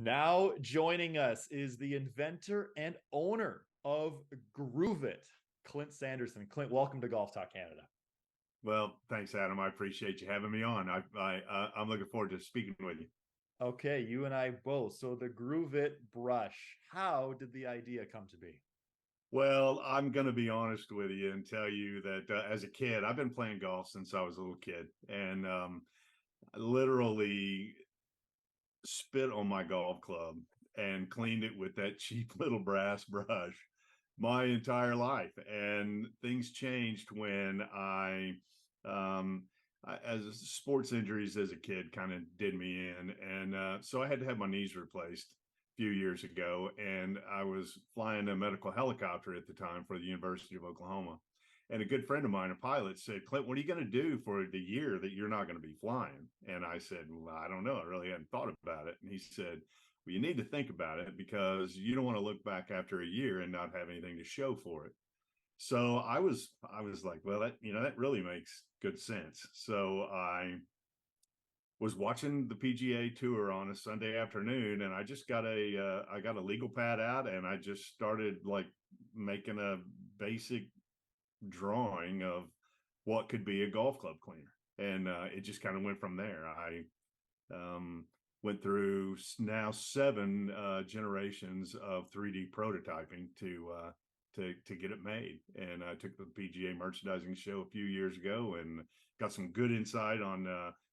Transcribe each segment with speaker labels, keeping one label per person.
Speaker 1: Now joining us is the inventor and owner of GrooveIt, Clint Sanderson. Clint, welcome to Golf Talk Canada.
Speaker 2: Well, thanks, Adam. I appreciate you having me on. I'm looking forward to speaking with you.
Speaker 1: Okay, you and I both. So the GrooveIt brush, how did the idea come to be?
Speaker 2: Well, I'm going to be honest with you and tell you that as a kid, I've been playing golf since I was a little kid, and I literally spit on my golf club and cleaned it with that cheap little brass brush my entire life. And things changed when um, as sports injuries as a kid kind of did me in. And so I had to have my knees replaced a few years ago. And I was flying a medical helicopter at the time for the University of Oklahoma. And a good friend of mine, a pilot, said, "Clint, what are you going to do for the year that you're not going to be flying?" And I said, "Well, I don't know. I really hadn't thought about it." And he said, "Well, you need to think about it because you don't want to look back after a year and not have anything to show for it." So I was like, well, that really makes good sense. So I was watching the PGA Tour on a Sunday afternoon, and I just got I got a legal pad out, and I just started like making a basic drawing of what could be a golf club cleaner, and it just kind of went from there. I went through now seven generations of 3D prototyping to get it made, and I took the PGA merchandising show a few years ago and got some good insight on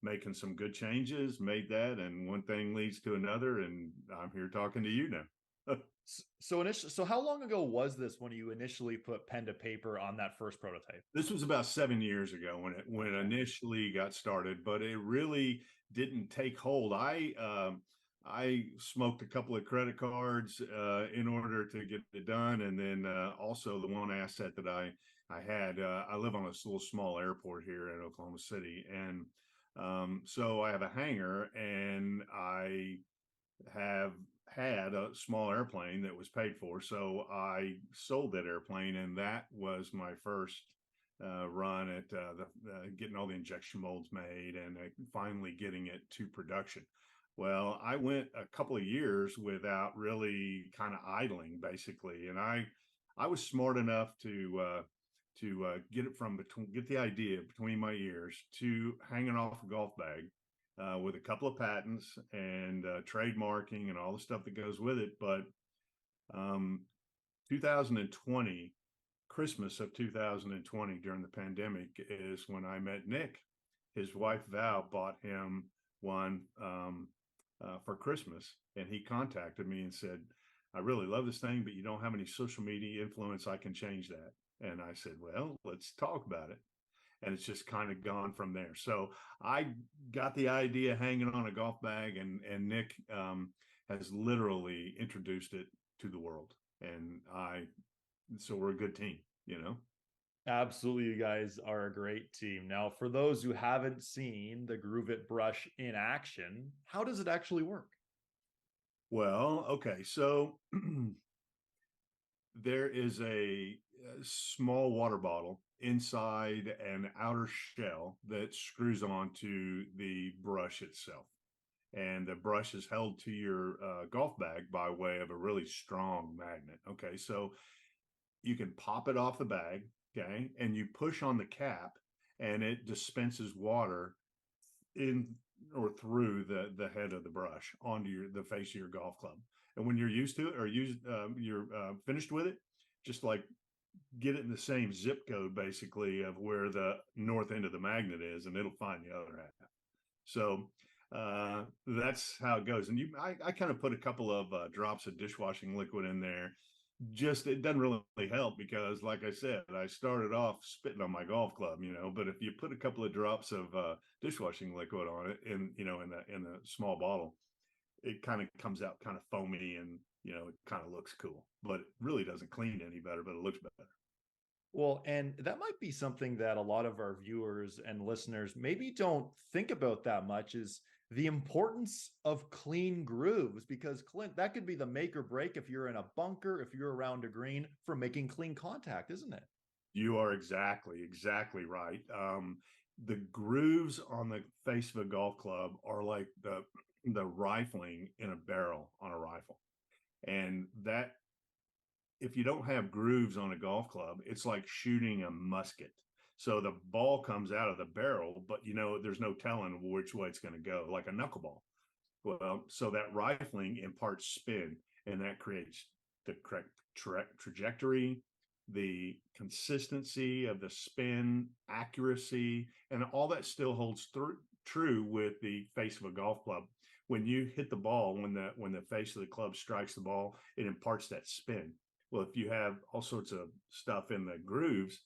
Speaker 2: making some good changes. Made that, and one thing leads to another, and I'm here talking to you now.
Speaker 1: So how long ago was this when you initially put pen to paper on that first prototype?
Speaker 2: This was about 7 years ago when it
Speaker 1: Okay.
Speaker 2: initially got started, but it really didn't take hold. I smoked a couple of credit cards in order to get it done, and then also the one asset that I had. I live on a little small airport here in Oklahoma City, and so I have a hangar, and I have had a small airplane that was paid for. So I sold that airplane, and that was my first run at getting all the injection molds made and finally getting it to production. Well, I went a couple of years without really kind of idling, basically, and I was smart enough to get it from between, get the idea between my ears to hanging off a golf bag with a couple of patents and trademarking and all the stuff that goes with it. But um, 2020, Christmas of 2020, during the pandemic, is when I met Nick. His wife Val bought him one for Christmas, and he contacted me and said, "I really love this thing, but you don't have any social media influence. I can change that." And I said, "Well, let's talk about it." And it's just kind of gone from there. So I got the idea hanging on a golf bag, and Nick has literally introduced it to the world. And so we're a good team, you know?
Speaker 1: Absolutely, you guys are a great team. Now, for those who haven't seen the GrooveIt brush in action, how does it actually work?
Speaker 2: Well, okay. So there is a small water bottle inside an outer shell that screws onto the brush itself. And the brush is held to your golf bag by way of a really strong magnet. Okay, so you can pop it off the bag, okay, and you push on the cap, and it dispenses water in or through the head of the brush onto the face of your golf club. And when you're used to it, or you're finished with it, just like get it in the same zip code basically of where the north end of the magnet is, and it'll find the other half. So that's how it goes. And I kind of put a couple of drops of dishwashing liquid in there. Just it doesn't really help because, like I said, I started off spitting on my golf club, But if you put a couple of drops of dishwashing liquid on it, in a small bottle, it kind of comes out kind of foamy, and it kind of looks cool. But it really doesn't clean any better, but it looks better.
Speaker 1: Well, and that might be something that a lot of our viewers and listeners maybe don't think about that much is the importance of clean grooves, because Clint, that could be the make or break if you're in a bunker, if you're around a green for making clean contact, isn't it?
Speaker 2: You are exactly right. The grooves on the face of a golf club are like the rifling in a barrel on a rifle. And that, if you don't have grooves on a golf club, it's like shooting a musket. So the ball comes out of the barrel, but there's no telling which way it's going to go, like a knuckleball. Well, so that rifling imparts spin, and that creates the correct trajectory, the consistency of the spin, accuracy, and all that still holds true with the face of a golf club. When you hit the ball, when the face of the club strikes the ball, it imparts that spin. Well, if you have all sorts of stuff in the grooves,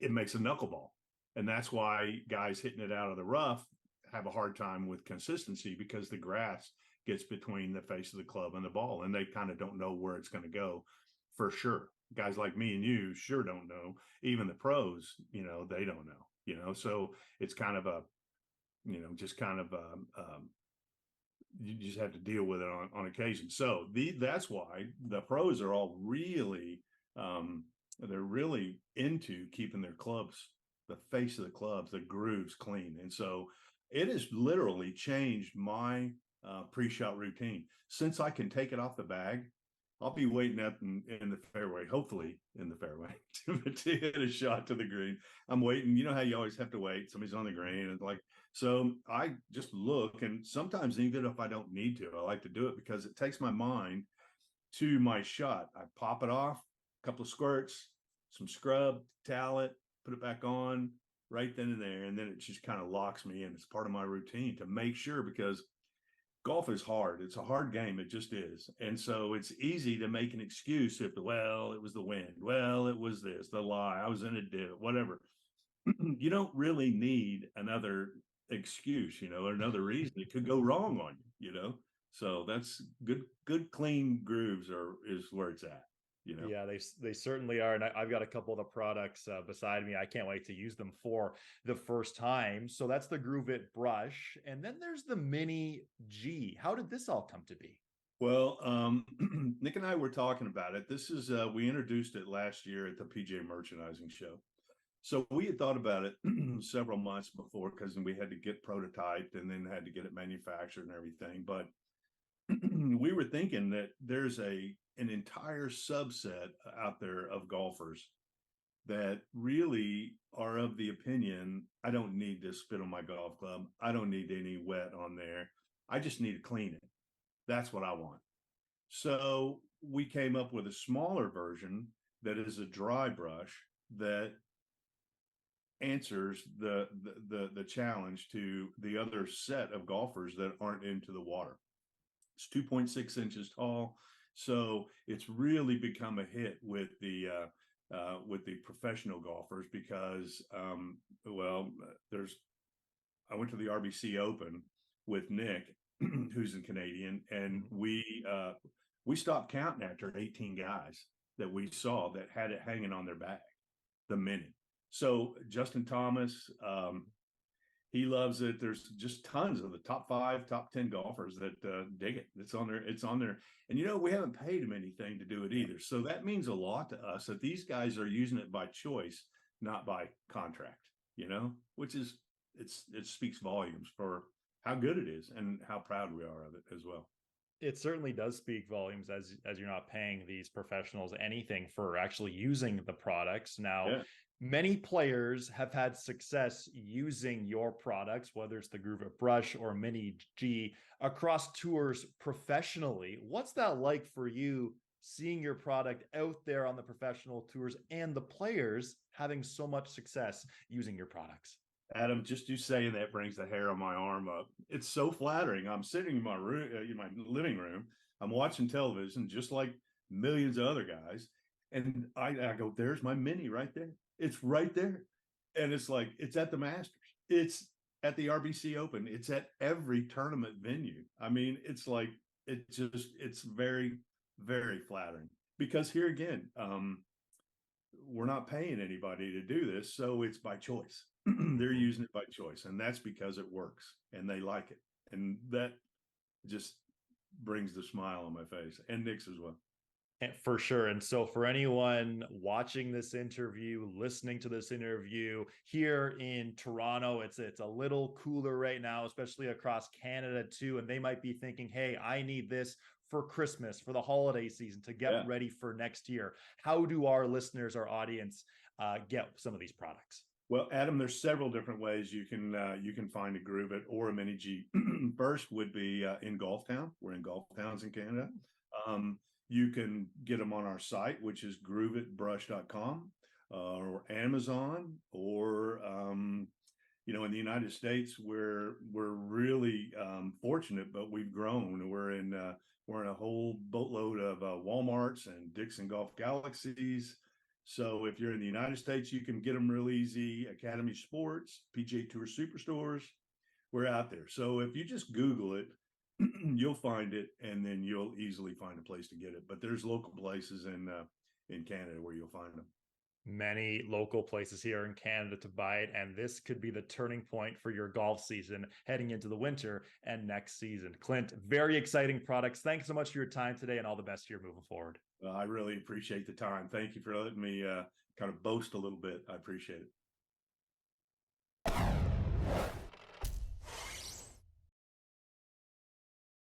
Speaker 2: it makes a knuckleball. And that's why guys hitting it out of the rough have a hard time with consistency, because the grass gets between the face of the club and the ball, and they kind of don't know where it's going to go for sure. Guys like me and you sure don't know. Even the pros, they don't know, so it's kind of a, just kind of you just have to deal with it on occasion. So that's why the pros are all really, they're really into keeping their clubs, the face of the clubs, the grooves clean. And so it has literally changed my pre-shot routine. Since I can take it off the bag, I'll be waiting up in the fairway, hopefully in the fairway, to hit a shot to the green. I'm waiting. You know how you always have to wait. Somebody's on the green, and so I just look, and sometimes even if I don't need to, I like to do it because it takes my mind to my shot. I pop it off, a couple of squirts, some scrub, towel it, put it back on right then and there, and then it just kind of locks me in. It's part of my routine to make sure, because golf is hard. It's a hard game. It just is. And so it's easy to make an excuse if, well, it was the wind. Well, it was this, the lie. I was in a dip, whatever. You don't really need another excuse, or another reason. It could go wrong on you. So that's good, clean grooves is where it's at.
Speaker 1: Yeah, they certainly are. And I've got a couple of the products beside me. I can't wait to use them for the first time. So that's the GrooveIt brush. And then there's the Mini G. How did this all come to be?
Speaker 2: Well, Nick and I were talking about it. This is, we introduced it last year at the PGA Merchandising Show. So we had thought about it several months before, because we had to get prototyped and then had to get it manufactured and everything. But we were thinking that there's an entire subset out there of golfers that really are of the opinion, I don't need to spit on my golf club. I don't need any wet on there. I just need to clean it. That's what I want. So we came up with a smaller version that is a dry brush that answers the challenge to the other set of golfers that aren't into the water. It's 2.6 inches tall, so it's really become a hit with the professional golfers, because I went to the RBC Open with Nick, who's a Canadian, and we stopped counting after 18 guys that we saw that had it hanging on their bag, the Mini. So Justin Thomas, he loves it. There's just tons of the top 5, top 10 golfers that dig it. It's on there. And, we haven't paid them anything to do it either. So that means a lot to us that these guys are using it by choice, not by contract, which is, it speaks volumes for how good it is and how proud we are of it as well.
Speaker 1: It certainly does speak volumes, as you're not paying these professionals anything for actually using the products. Now,
Speaker 2: Yeah.
Speaker 1: Many players have had success using your products, whether it's the GrooveIt brush or Mini G, across tours professionally. What's that like for you, seeing your product out there on the professional tours and the players having so much success using your products?
Speaker 2: Adam, just you saying that brings the hair on my arm up. It's so flattering. I'm sitting in my room, in my living room. I'm watching television, just like millions of other guys, and I go, "There's my Mini right there. It's right there," and it's like it's at the Masters. It's at the RBC Open. It's at every tournament venue. I mean, it's like it's very, very flattering, because here again, we're not paying anybody to do this, so it's by choice. They're using it by choice, and that's because it works and they like it, and that just brings the smile on my face, and Nick's as well.
Speaker 1: For sure. And so, for anyone watching this interview, listening to this interview here in Toronto, it's a little cooler right now, especially across Canada too. And they might be thinking, "Hey, I need this for Christmas, for the holiday season, to get
Speaker 2: Yeah.
Speaker 1: ready for next year." How do our listeners, our audience, get some of these products?
Speaker 2: Well, Adam, there's several different ways you can find a GrooveIt or a mini Jeep. First would be in Golf Town. We're in Golf Towns in Canada. You can get them on our site, which is groovitbrush.com, or Amazon, or in the United States, we're really fortunate, but we've grown. We're in a whole boatload of Walmarts and Dixon Golf Galaxies. So if you're in the United States, you can get them real easy. Academy Sports, PGA Tour Superstores, we're out there. So if you just Google it, you'll find it, and then you'll easily find a place to get it. But there's local places in Canada where you'll find them.
Speaker 1: Many local places here in Canada to buy it, and this could be the turning point for your golf season heading into the winter and next season. Clint, very exciting products. Thanks so much for your time today, and all the best here moving forward.
Speaker 2: I really appreciate the time. Thank you for letting me kind of boast a little bit. I appreciate it.